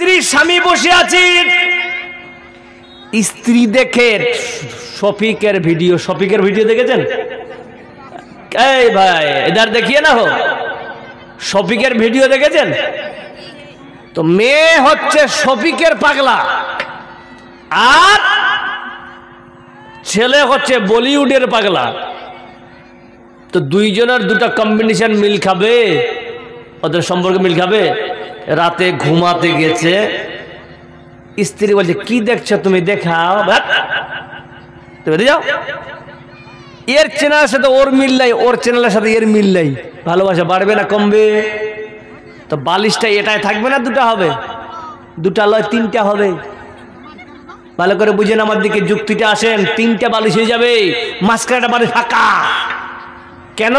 স্ত্রী স্বামী বসে আছে, স্ত্রী দেখে শফিকের ভিডিও দেখেছেন? এই ভাই এদার দেখিয়ে না হো, শফিকের ভিডিও দেখেছেন? তো মেয়ে হচ্ছে শফিকের পাগলা আর ছেলে হচ্ছে বলিউডের পাগলা। তো দুইজনের দুটা কম্বিনেশন মিল খাবে? ওদের সম্পর্কে মিল খাবে? রাতে ঘুমাতে গেছে, স্ত্রী বলছে কি দেখছো তুমি, দেখাও, তুমি যাও। এর চ্যানেলের সাথে ওর মিল নাই, ওর চ্যানেলের সাথে এর মিল নাই, ভালোবাসা বাড়বে না কমবে? তো বালিশটা এটাই থাকবে না দুটা হবে? দুটা লয় তিনটা হবে। ভালো করে বুঝেন, আমার দিকে যুক্তিটা আসেন। তিনটা বালিশ হয়ে যাবে, মাঝখানে বালিশ ফাঁকা। কেন?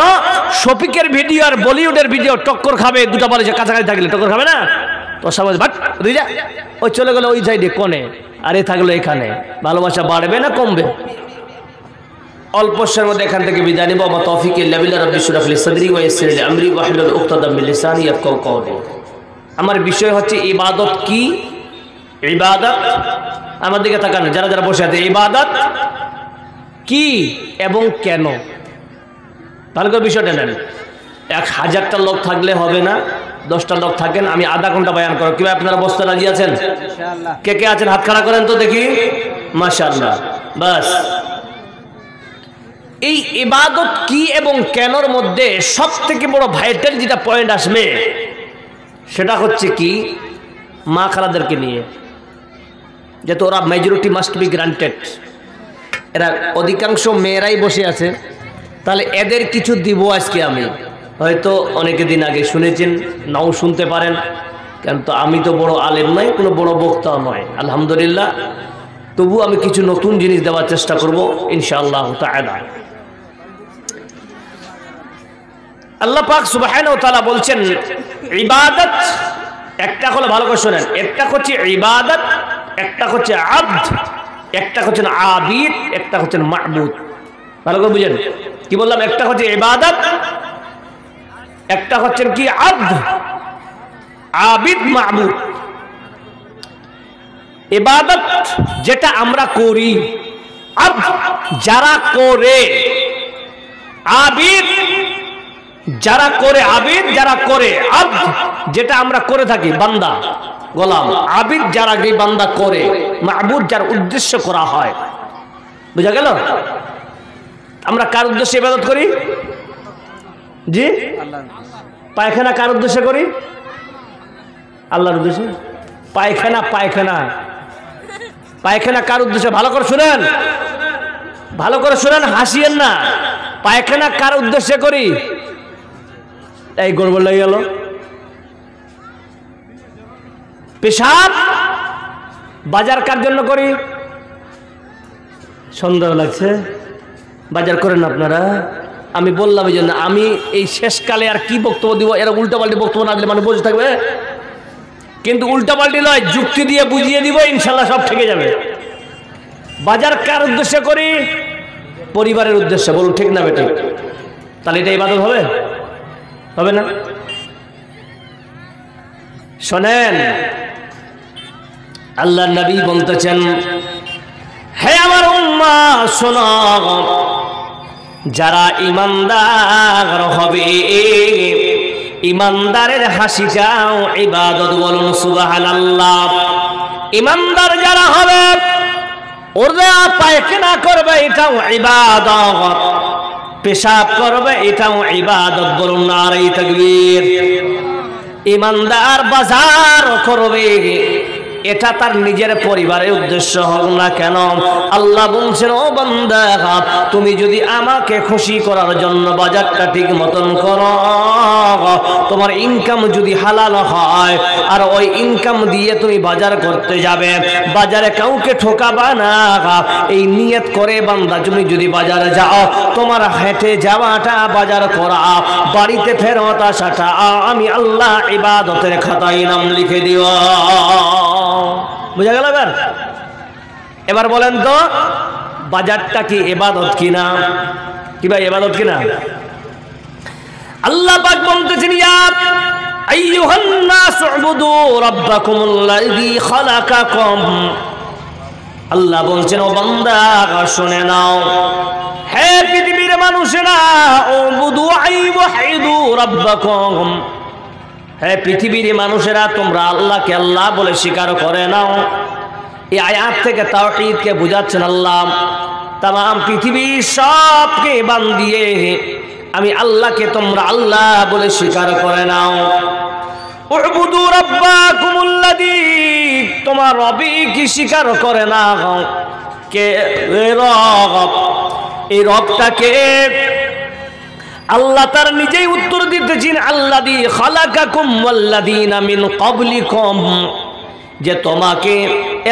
শফিকের ভিডিও আর বলিউডের ভিডিও টক্কর খাবে, দুটা বালিশের কাছাকাছি থাকলে টক্কর খাবে না? তো সবাই ভাট যা, ওই চলে গেল ওই সাইডে কোণে, আর এ থাকলো এখানে, ভালোবাসা বাড়বে না কমবে? অল্প সময়ের মধ্যে এখান থেকে বিদায় নিব। ওয়া তৌফিক ইল্লা বিল্লাহ। রাব্বি ইশরাহ লি সাদরি ওয়া ইয়াসসির লি আমরি ওয়াহলুল উকতাদাম মিন লিসানি ইয়াফকাহু কওলি। আমার বিষয় হচ্ছে ইবাদত কি? ইবাদত, আমার দিকে তাকান যারা যারা বসে আছে, ইবাদত কি এবং কেন? ভালো করে বিষয়টা নেন। 1000টা লোক থাকলে হবে না, 10টা লোক থাকেন, আমি আধা ঘন্টা বয়ান করব। কি ভাই আপনারা বসতে রাজি আছেন? ইনশাআল্লাহ। কে কে আছেন হাত খাড়া করেন তো দেখি, মাশাআল্লাহ। বাস, এই ইবাদত কি এবং কেনর মধ্যে সবথেকে বড় ভাইটাল যেটা পয়েন্ট আসবে সেটা হচ্ছে কি, মা খালাদেরকে নিয়ে। যেহেতু ওরা মেজরিটি মাস্ট বি গ্রান্টেড, এরা অধিকাংশ মেয়েরাই বসে আছে, তাহলে এদের কিছু দিব আজকে আমি। হয়তো অনেকে দিন আগে শুনেছেন, নাও শুনতে পারেন, কিন্তু আমি তো বড় আলেম নয়, কোনো বড় বক্তাও নয়, আলহামদুলিল্লাহ। তবু আমি কিছু নতুন জিনিস দেওয়ার চেষ্টা করব ইনশাআল্লাহ তাআলা। আল্লাহ পাক সুবহানাহু ওয়া তাআলা বলছেন ইবাদত একটা হলো, ভালো করে শুনেন, একটা হচ্ছে ইবাদত, একটা হচ্ছে আবদ, একটা হচ্ছে আবিদ, একটা হচ্ছে মাবুদ। ভালো করে বুঝেন কি বললাম? একটা হচ্ছে ইবাদত, একটা হচ্ছে কি আবদ, আবিদ, মাবুদ। ইবাদত যেটা আমরা করি, আবদ যারা করে, আবিদ যারা করে, আবিদ যারা করে, আবদ যেটা আমরা করে থাকি, বান্দা গোলাম। আবিদ যারা এই বান্দা করে, মাবুদ যার উদ্দেশ্য করা হয়। বুঝা গেল? আমরা কার উদ্দেশ্যে ইবাদত করি? জি, পায়খানা কার উদ্দেশ্যে করি? আল্লাহর উদ্দেশ্যে। পায়খানা পায়খানা পায়খানা কার উদ্দেশ্যে? ভালো করে শুনেন, ভালো করে শুনেন, হাসিয়েন না। পায়খানা কার উদ্দেশ্যে করি? এই গড়বড় লেগে গেল। পেশাব বাজার কার জন্য করি? সন্দেহ লাগছে, বাজার করেন আপনারা? আমি বললাম এই জন্য, আমি এই শেষকালে আর কি বক্তব্য দিব, এরা উল্টাপাল্টি বক্তব্য না দিলে মানুষ বসে থাকবে। কিন্তু উল্টাপাল্টি নয়, যুক্তি দিয়ে বুঝিয়ে দিব, ইনশাল্লাহ সব থেকে যাবে। বাজার কার উদ্দেশ্যে করি? পরিবারের উদ্দেশ্যে। বলুন ঠিক না বেটি? তাহলে এটা ইবাদত হবে? হবে না? শোনেন, আল্লাহর নবী বলতেছেন, হে আমার উম্মাহ শোনো, যারা ইমানদার হবে, ইমানদারের হাসিটাও ইবাদত। বলুন সুবহানাল্লাহ। ইমানদার যারা হবে, ওরা পায়খানা করবে, এটাও ইবাদত। পেশাব করবে, এটাও ইবাদত। বলুন নারে তাকবীর। ইমানদার বাজার করবে, এটা তার নিজের পরিবারের উদ্দেশ্য হোক না কেন, আল্লাহ বলছেন, ও বান্দা, তুমি যদি আমাকে খুশি করার জন্য বাজারটা ঠিক মতন করো, তোমার ইনকাম যদি হালাল হয়, আর ওই ইনকাম দিয়ে তুমি বাজার করতে যাবে, বাজারে কাউকে ঠকাবা না, এই নিয়ত করে বান্দা তুমি যদি বাজারে যাও, তোমার হেঁটে যাওয়াটা, বাজার করা, বাড়িতে ফেরত আসাটা, আমি আল্লাহ ইবাদতের খাতায় নাম লিখে দিও। বুঝা গেল? এবার বলেন তো, বাজারটা কি ইবাদত কিনা? কি ভাই ইবাদত কিনা? আল্লাহ পাক বলতেছেন, ইয়া আইয়ুহান নাস উবুদু রাব্বাকুমুল্লাযী খালাকাকুম। আল্লাহ বলছেন, ও বান্দা শুনে নাও, হে পৃথিবীর মানুষেরা, উবুদু আইয়ুহিদু রাব্বাকুম, হে পৃথিবীর মানুষেরা, তোমরা আল্লাহকে আল্লাহ বলে স্বীকার করে নাও। এই আয়াত থেকে তাওহীদকে বুঝাচ্ছেন আল্লাহ। তাম পৃথিবীর সবকে বাদ দিয়ে আমি আল্লাহকে তোমরা আল্লাহ বলে স্বীকার করে নাও। উবুদু রাব্বাকুমুল্লাযী, তোমার রবি কি স্বীকার করে না? কে রব? এই রবটাকে আল্লাহ তার নিজেই উত্তর দিতেছেন, আল্লাযী খালাকাকুম ওয়াল্লাযীনা মিন ক্বাবলিকুম, যে তোমাকে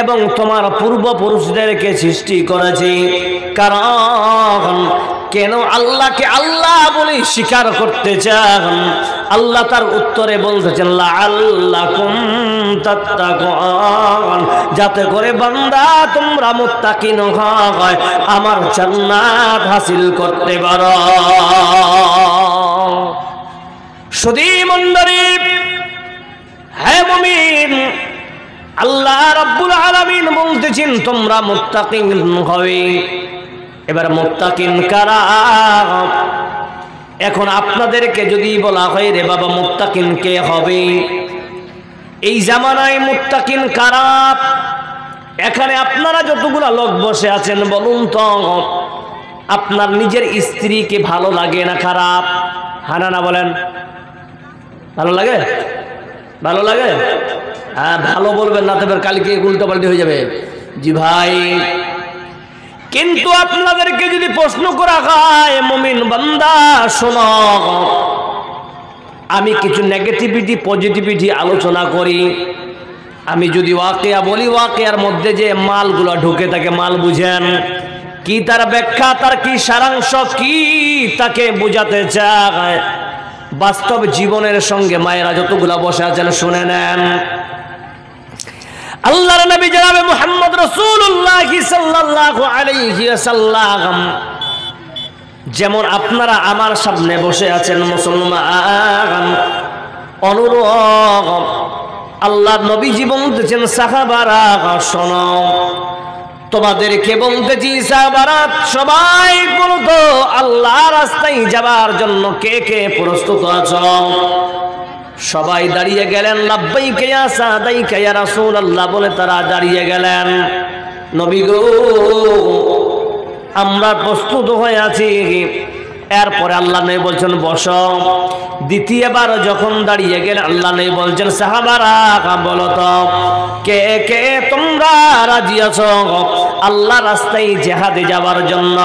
এবং তোমার পূর্বপুরুষদেরকে সৃষ্টি করেছে। কারণ কেন আল্লাহকে আল্লাহ বলে স্বীকার করতে চান? আল্লাহ তার উত্তরে বলতেছেন, লাআল্লাকুম তাত্তাকুন, যাতে করে বান্দা তোমরা মুত্তাকিন হয়, আমার জান্নাত হাসিল করতে পারো। সুধী মণ্ডলী, হে মুমিন, আল্লাহ রাব্বুল আলামিন বলতেছেন তোমরা মুত্তাকিন হবে। এবার মুত্তাকিন কারা? এখন আপনাদেরকে যদি বলা হয়, রে বাবা মুত্তাকিন কে হবে, এই জামানায় মুত্তাকিন কারা? এখানে আপনারা যতগুলা লোক বসে আছেন, বলুন তো আপনার নিজের স্ত্রীকে ভালো লাগে না খারাপ? হানা না বলেন, ভালো লাগে? ভালো লাগে? হ্যাঁ, ভালো বলবেন না, তবে কালকে উল্টো পাল্টি হয়ে যাবে। জি ভাই, কিন্তু আপনাদেরকে যদি প্রশ্ন করা হয়, মুমিন বান্দা শোনো, আমি কিছু নেগেটিভিটি পজিটিভিটি আলোচনা করি। আমি যদি ওয়াকিয়া বলি, ওয়াকিয়ার মধ্যে যে মালগুলো ঢুকে থাকে, মাল বুঝেন কি, তার ব্যাখ্যা, তার কি সারাংশ কি, তাকে বোঝাতে চায়। বাস্তব জীবনের সঙ্গে মায়েরা যতগুলা বসে আছেন শুনে নেন। আল্লাহর নবী জনাবে মুহাম্মদ রাসূলুল্লাহ সাল্লাল্লাহু আলাইহি ওয়াসাল্লাম, যেমন আপনারা আমার সামনে বসে আছেন মুসলমান, অনুরূপ আল্লাহর নবীজি বলতেছেন, সাহাবারা শোনো, তোমাদেরকে বলতেছি সাহাবারা সবাই বলতো, আল্লাহর রাস্তায় যাবার জন্য কে কে প্রস্তুত আছো? সবাই দাঁড়িয়ে গেলেন। লাব্বাইকা ইয়া সাদাইকা ইয়া রাসূলুল্লাহ বলে তারা দাঁড়িয়ে গেলেন। নবী গো, আমরা প্রস্তুত হয়ে আছি। এরপরে আল্লাহ নবী বলছেন বসো। দ্বিতীয়বার যখন দাঁড়িয়ে গেলেন, আল্লাহ নবী বলছেন, সাহাবারা বলো তো কে কে তোমরা রাজি আছো আল্লাহ রাস্তায় জিহাদে যাওয়ার জন্য?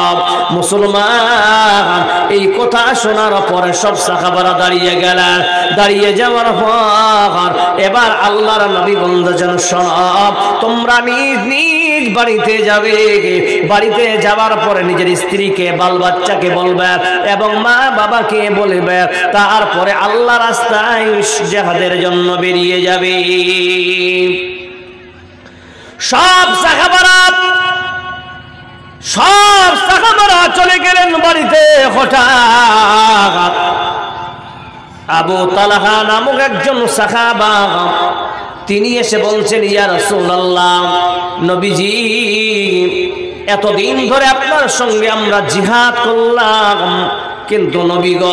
মুসলমান এই কথা শোনার পরে সব সাহাবারা দাঁড়িয়ে গেলেন। দাঁড়িয়ে যাওয়ার পর এবার আল্লাহর নবী বলছেন, শোনো, তোমরা নিজ নিজ বাড়িতে যাবে। বাড়িতে যাওয়ার পরে নিজের স্ত্রীকে, বাল বাচ্চাকে বলবে এবং মা বাবাকে বলবে, তারপরে আল্লাহ রাস্তায় জিহাদের জন্য বেরিয়ে যাবে। সব সাহাবারা চলে গেলেন বাড়িতে। হঠাৎ আবু তালহা নামক একজন সাহাবা, তিনি এসে বলছেন, ইয়া রাসূলুল্লাহ, নবীজি, এতদিন ধরে আপনার সঙ্গে আমরা জিহাদ করলাম, কিন্তু নবী গো,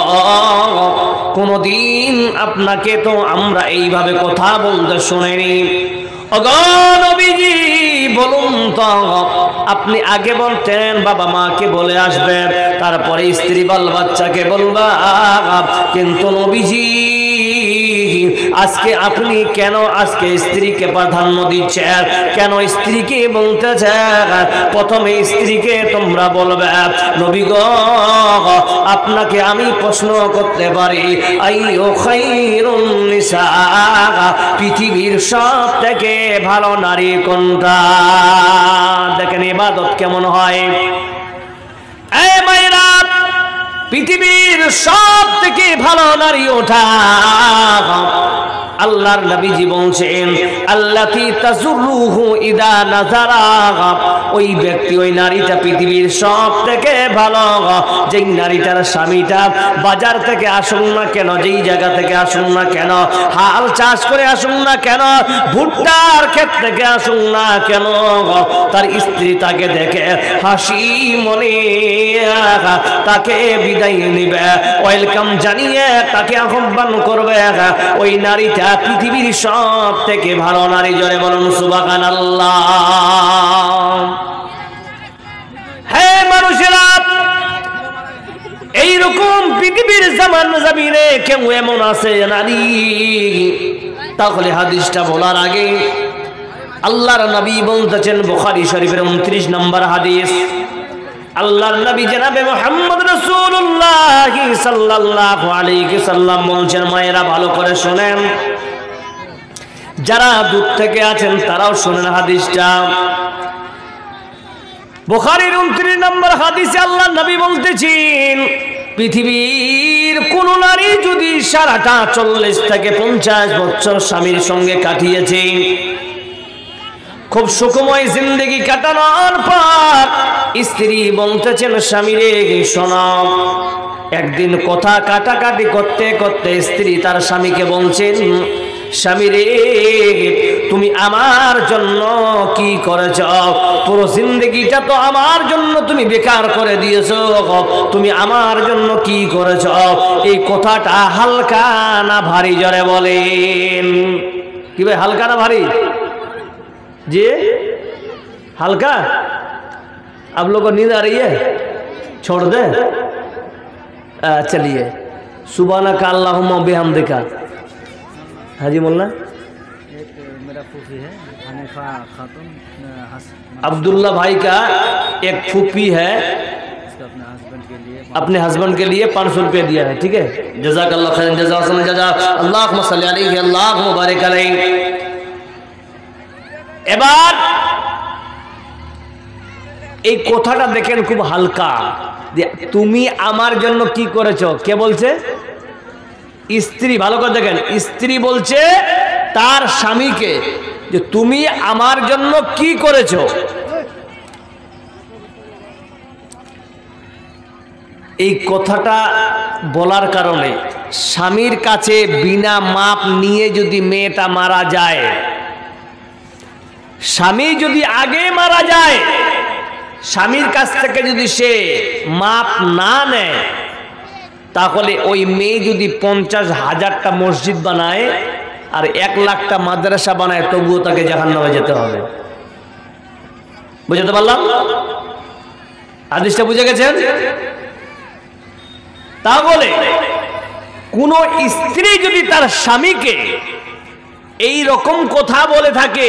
কোনদিন আপনাকে তো আমরা এইভাবে কথা বলতে শুনিনি। ওগো নবীজি, বলুন তো, আপনি আগে বলতেন বাবা মাকে বলে আসবেন, তারপরে স্ত্রী বাল বাচ্চাকে বলবা, কিন্তু নবীজি আজকে আপনি কেন আজকে স্ত্রীকে প্রাধান্য দিচ্ছেন? কেন স্ত্রীকে বলতেছেন? প্রথমে স্ত্রীকে তোমরা বলবে। নবী গো, আপনাকে আমি প্রশ্ন করতে পারি, আইয়ু খায়রুন নিসা, পৃথিবীর সব থেকে ভালো নারী কোনটা? দেখেন ইবাদত কেমন হয়। এই মায়েরা, পৃথিবীর সব থেকে ভালো নারী ওঠা আল্লাহর নবীজি বলছেন আল্লাতী তাজুরুহু ইদা নাযারা, ওই ব্যক্তি ওই নারীটা পৃথিবীর সব থেকে ভালো যেই নারীটার স্বামীটা বাজার থেকে আসুন না কেন, যেই জায়গা থেকে আসুন না কেন, হাল চাষ করে আসুন না কেন, ভুট্টার ক্ষেত থেকে আসুন না কেন, তার স্ত্রী তাকে দেখে হাসি মনে তাকে বিদায় নিবে, ওয়েলকাম জানিয়ে তাকে আহ্বান করবে। ওই নারীটা পৃথিবীর সব থেকে ভালো নারী। জোরে বলুন সুবহানাল্লাহ। হে মানুষেরা, এইরকম পৃথিবীর জমিনে কেউ এমন আছে নারী? তাহলে হাদিসটা বলার আগে আল্লাহর নবী বলতেছেন, বুখারী শরীফের 29 নম্বর হাদিস, আল্লাহর নবী জনাবে মুহাম্মদ রাসূলুল্লাহ সাল্লাল্লাহু আলাইহি সাল্লাম বলছেন, মায়েরা ভালো করে শুনেন, যারা দূর থেকে আছেন তারাও শুনেন হাদিসটা। বুখারীর 29 নম্বর হাদিসে আল্লাহর নবী বলতেছেন, পৃথিবীর কোন নারী যদি সারাটা 40 থেকে 50 বছর স্বামীর সঙ্গে কাটিয়েছে, খুব সুখময় জিন্দেগি কাটানোর পর স্ত্রী বলতেছেন স্বামীরে শোনো, একদিন কথা কাটাকাটি করতে করতে স্ত্রী তার স্বামীকে বলছেন, স্বামীরে তুমি আমার জন্য কি করেছ? পুরো জিন্দেগিটা তো আমার জন্য তুমি বেকার করে দিয়েছো, তুমি আমার জন্য কি করেছ? এই কথাটা হালকা না ভারী? জোরে বলেন। কি ভাই, হালকা না ভারী? जी हल्का? आप लोगों को नींद आ रही है? छोड़ दे। चलिए सुबहानक अल्लाहुम्मा बिहम्दिका। हाँ जी बोलना। एक मेरा फूफी है हनीफा खातून, अब्दुल्ला भाई का एक फूफी है, अपने हस्बैंड के लिए 500 रुपये दिया है। ठीक है, जज़ाकल्लाह खैरन जज़ा अल्लाहुम्मा सल्ली अलैहि अल्लाहुम्मा बारिक अलैहि। এবার এই কথাটা দেখেন খুব হালকা, তুমি আমার জন্য কি করেছো? কে বলছে? স্ত্রী। ভালো করে দেখেন, স্ত্রী বলছে তার স্বামীকে যে তুমি আমার জন্য কি করেছো। এই কথাটা বলার কারণে স্বামীর কাছে বিনা মাপ নিয়ে যদি মেয়েটা মারা যায়, স্বামী যদি আগে মারা যায়, স্বামীর কাছ থেকে যদি সে মাপ না নেয়, তাহলে ওই মেয়ে যদি 50,000টা মসজিদ বানায় আর 1 লাখটা মাদ্রাসা বানায়, তবুও তাকে জাহান্নামে যেতে হবে। বুঝতে পারলাম? হাদিসটা বুঝে গেছেন? তাহলে কোন স্ত্রী যদি তার স্বামীকে এই রকম কথা বলে থাকে,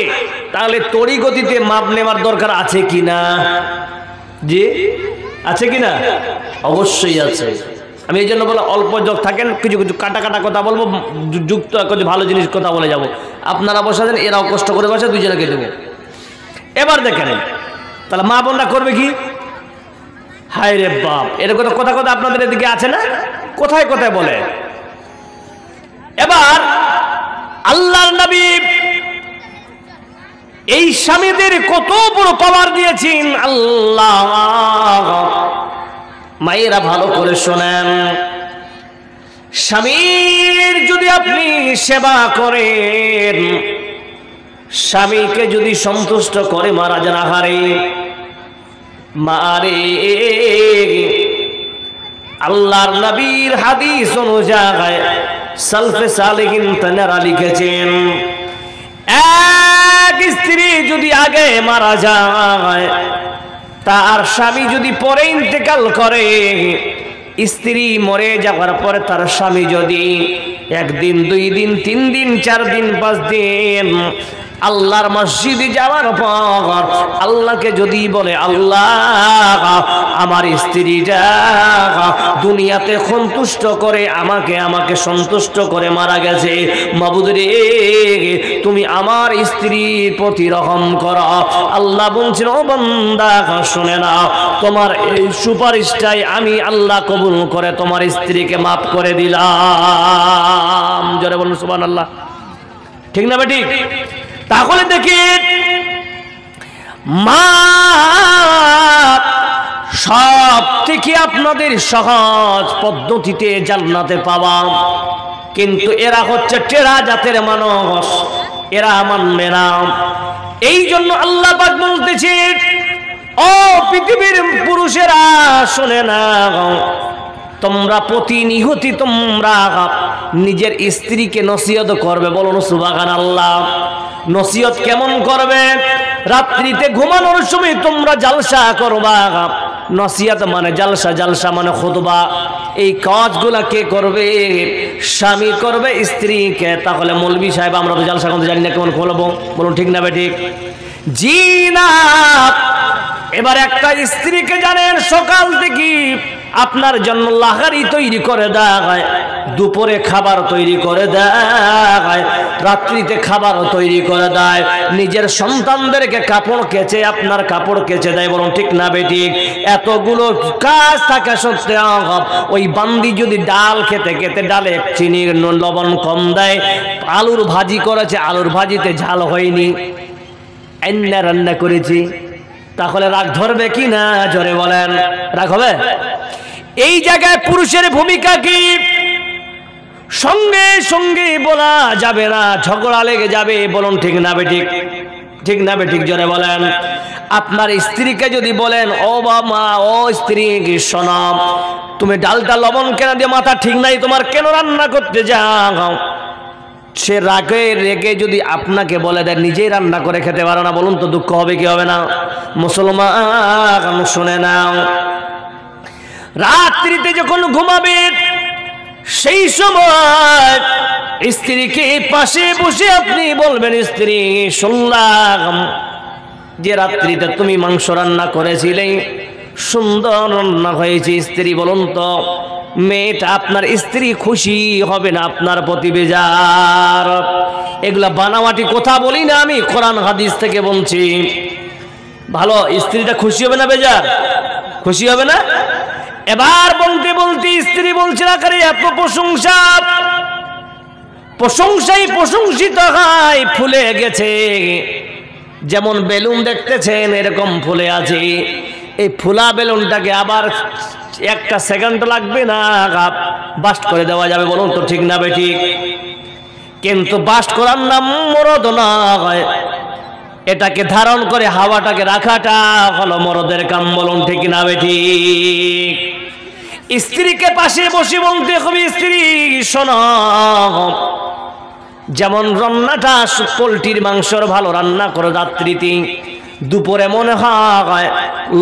তাহলে তড়ি গতিতে মাপ নেওয়ার দরকার আছে কিনা? জি আছে কিনা? অবশ্যই আছে। আমি এই জন্য বলে অল্প যোগ থাকেন, কিছু কিছু কাটা কাটা কথা বলবো, যুক্ত কিছু ভালো জিনিস কথা বলে যাব। আপনারা বসাছেন, এরাও কষ্ট করে বসে, দুইজনকে দেবো। এবার দেখেন, তাহলে মা বোনরা করবে কি? হায় রে বাপ, এরকম কথা কথা আপনাদের এদিকে আছে না? কোথায় কোথায় বলে। এবার আল্লাহর নবী এই স্বামীদের কত বড় পাওয়ার দিয়েছেন আল্লাহ। মায়েরা ভালো করে শোনেন, স্বামীর যদি আপনি সেবা করেন, স্বামীকে যদি সন্তুষ্ট করে মারা যান, আহারে মারে, আল্লাহর নবীর হাদিস অনুযায়ী সালফে সালেহিন তারা লিখেছেন, এক স্ত্রী যদি আগে মারা যায়, তার স্বামী যদি পরে ইন্তেকাল করে, স্ত্রী মরে যাওয়ার পরে তার স্বামী যদি 1 দিন 2 দিন 3 দিন 4 দিন 5 দিন আল্লাহর মসজিদে যাওয়ার পর আল্লাহকে যদি বলে, আল্লাহ আমার স্ত্রীটা দুনিয়াতে সন্তুষ্ট করে আমাকে সন্তুষ্ট করে মারা গেছে, মাবুদ রে তুমি আমার স্ত্রীর প্রতি রহম করো। আল্লাহ বলছেন, ও বান্দা শুনে নাও, তোমার এই সুপারিশটাই আমি আল্লাহ কবুল করে তোমার স্ত্রীকে মাফ করে দিলাম। জোরে বলুন সুবহানাল্লাহ। ঠিক না বেটি? তাহলে দেখি মা সব থেকে আপনাদের সহজ পদ্ধতিতে জান্নাতে পাওয়া, কিন্তু এরা হচ্ছে টেরা জাতের মানুষ, এরা মানবে না। এই জন্য আল্লাহ পাক বলতেছে, ও পৃথিবীর পুরুষেরা শুনে না, তোমরা প্রতিনিয়তই তোমরা নিজের স্ত্রীকে নসিহত করবে। বলুন সুবহানাল্লাহ। নসিহত কেমন করবে? রাত্রিতে ঘুমানোর সময় তোমরা জালসা করবা। নসিহত মানে জালসা, জালসা মানে খুতবা। এই কাজগুলা কে করবে? স্বামী করবে স্ত্রীকে। তাহলে মৌলভী সাহেব আমরা তো জালসা করতে জানি না, কেমন করবো? বলুন ঠিক না বেঠিক? জি না। এবার একটা স্ত্রীকে জানেন সকাল থেকে আপনার জন্য লাহারি তৈরি করে দেয়, দুপুরে খাবার তৈরি করে দেয়, রাত্রিতে খাবারও তৈরি করে দেয়, নিজের সন্তানদেরকে কাপড় কেচে আপনার কাপড় কেচে দেয়। বলুন ঠিক না বেঠিক? এতগুলো কাজ থাকা সত্ত্বেও ওই বান্দি যদি ডাল খেতে খেতে ডালে চিনির লবণ কম দেয়, আলুর ভাজি করেছে, আলুর ভাজিতে ঝাল হয়নি, রান্না করেছি, তাহলে রাগ ধরবে কি না? জোরে বলেন, রাগ হবে? এই জায়গায় পুরুষের ভূমিকা কি? সঙ্গে সঙ্গে বলা যাবে না, ঝগড়া লেগে যাবে। বলুন ঠিক না বেঠিক? ঠিক না বেঠিক? জোরে বলেন। আপনার স্ত্রীকে যদি বলেন, ও বাবা ও স্ত্রী শোনো, তুমি ডালটা লবণ কেন দিয়ে, মাথা ঠিক নাই তোমার, কেন রান্না করতে যাও? সে রাগে রেগে যদি আপনাকে বলে দেয় নিজেই রান্না করে খেতে পারো না, বলুন তো দুঃখ হবে কি হবে না? মুসলমান শুনে নাও, রাত্রিতে যখন ঘুমাবে সেই সময় স্ত্রীকে পাশে বসে আপনি বলবেন, স্ত্রী শুনলাম যে রাত্রিতে তুমি মাংস রান্না করেছিলে, সুন্দর রান্না হয়েছে। স্ত্রী বলুন তো মেয়েটা আপনার স্ত্রী খুশি হবে না আপনার প্রতি বেজার? এগুলা বানাওয়াটি কথা বলি না আমি, কোরআন হাদিস থেকে বলছি। ভালো স্ত্রীটা খুশি হবে না বেজার? খুশি হবে না? এবার বলতে বলতে স্ত্রী বলছে না করে এত প্রশংসা, প্রশংসাই প্রশংসিত হয়, ফুলে গেছে। যেমন বেলুন দেখতেছেন এরকম ফুলে আছে, এই ফুলা বেলুনটাকে আবার একটা সেকেন্ড লাগবে না, বাস্ট করে দেওয়া যাবে। বলুন তো ঠিক না বেঠিক? কিন্তু বাস্ট করার নাম মরদ না হয়, এটাকে ধারণ করে হাওয়াটাকে রাখাটা হলো মরদের কাম। বলুন ঠিক না বেঠিক? স্ত্রীকে পাশে বসে বলতে হবে, স্ত্রী শোনো, যেমন রান্নাটা পোলট্রির মাংসর ভালো রান্না করে রাত্রিতে, দুপুরে মনে হয়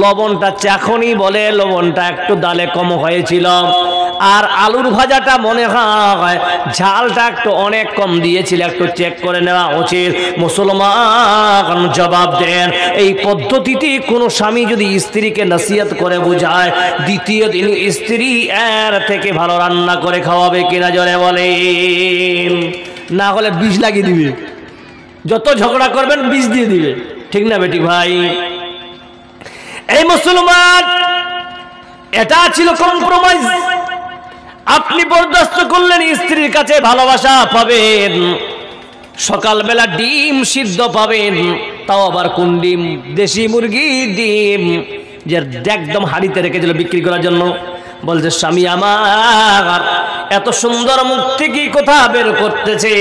লবণটা চাখনি বলে লবণটা একটু ডালে কম হয়েছিল, আর আলুর ভাজাটা মনে হয় ঝালটা একটু অনেক কম দিয়েছিল, একটু চেক করে নেওয়া উচিত। মুসলমান জবাব দেন, এই পদ্ধতিতে কোনো স্বামী যদি স্ত্রীকে নসিহত করে বুঝায়, দ্বিতীয় দিন স্ত্রী এর থেকে ভালো রান্না করে খাওয়াবে কিনা? জোরে বলেন। না হলে বিষ লাগিয়ে দিবে, যত ঝগড়া করবেন বিষ দিয়ে দিবে। ঠিক না বেটি ভাই? এই মুসলমান, এটা ছিল কম্প্রোমাইজ। আপনি বরদাস্ত করলেন, স্ত্রীর কাছে ভালোবাসা পাবেন, সকালবেলা ডিম সিদ্ধ পাবেন, তাও আবার কোন ডিম? দেশি মুরগির ডিম, যে একদম হাড়িতে রেখেছিল বিক্রি করার জন্য। বলছে স্বামী আমার এত সুন্দর মুখ থেকে কথা বের করতেছে,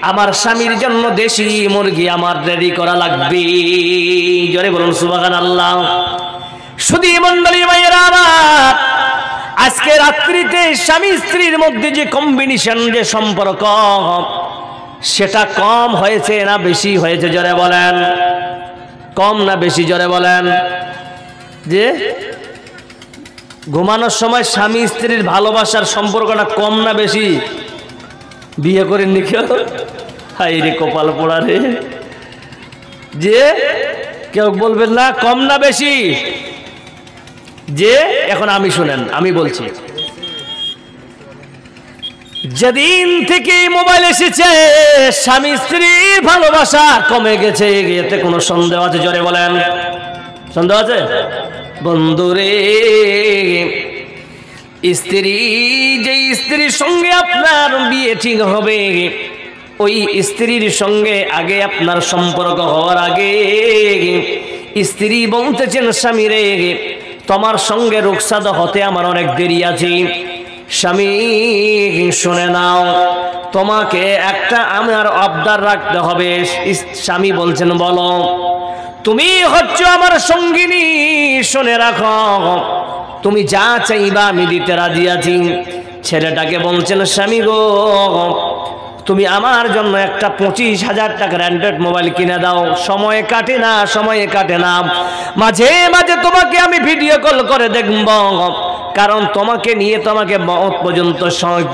আমার স্বামীর জন্য দেশি মুরগি আমার রেডি করা লাগবে। জোরে বলুন সুবহানাল্লাহ। শুধু মণ্ডলী ভাইয়েরা আমার, আজকে রাত্রিতে স্বামী স্ত্রীর মধ্যে যে কম্বিনেশন, যে সম্পর্ক, সেটা কম হয়েছে না বেশি হয়েছে? জোরে বলেন। কম না বেশি? জোরে বলেন। যে ঘুমানোর সময় স্বামী স্ত্রীর ভালোবাসার সম্পর্কটা কম না বেশি? বিয়ে করেননি কেউ? হাই রে কপাল পোড়া রে, যে কেউ বলবেন না কম না বেশি, যে এখন আমি শুনেন, আমি বলছি যেদিন থেকে মোবাইল এসেছে স্বামী স্ত্রীর ভালোবাসা কমে গেছে, এতে কোনো সন্দেহ আছে? জোরে বলেন, সন্দেহ আছে? বন্ধুরে, স্ত্রী যে স্ত্রীর সঙ্গে আপনার বিয়ে ঠিক হবে, ওই স্ত্রীর সঙ্গে আগে আপনার সম্পর্ক হওয়ার আগে স্ত্রী বলতেছেন স্বামী রে, তোমার সঙ্গে রুখসাদ হতে আমার অনেক দেরি আছে। স্বামী শুনে নাও, তোমাকে একটা আমার আবদার রাখতে হবে। স্বামী বলছেন বলো। তুমি হচ্ছ আমার সঙ্গিনী, শুনে রাখো, তুমি যা চাইবা আমি দিতে রাজি আছি। ছেলেটাকে বলছেন স্বামী গো, তুমি আমার জন্য একটা 25,000 টাকার অ্যান্ড্রয়েড মোবাইল কিনে দাও। সময় কাটে না, সময়ে কাটে না, মাঝে মাঝে তোমাকে আমি ভিডিও কল করে দেখব, কারণ তোমাকে নিয়ে তোমাকে মওত পর্যন্ত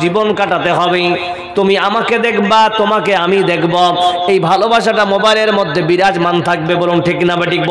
জীবন কাটাতে হবে। তুমি আমাকে দেখবা, তোমাকে আমি দেখব, এই ভালোবাসাটা মোবাইলের মধ্যে বিরাজমান থাকবে। বলুন ঠিক না বেঠিক?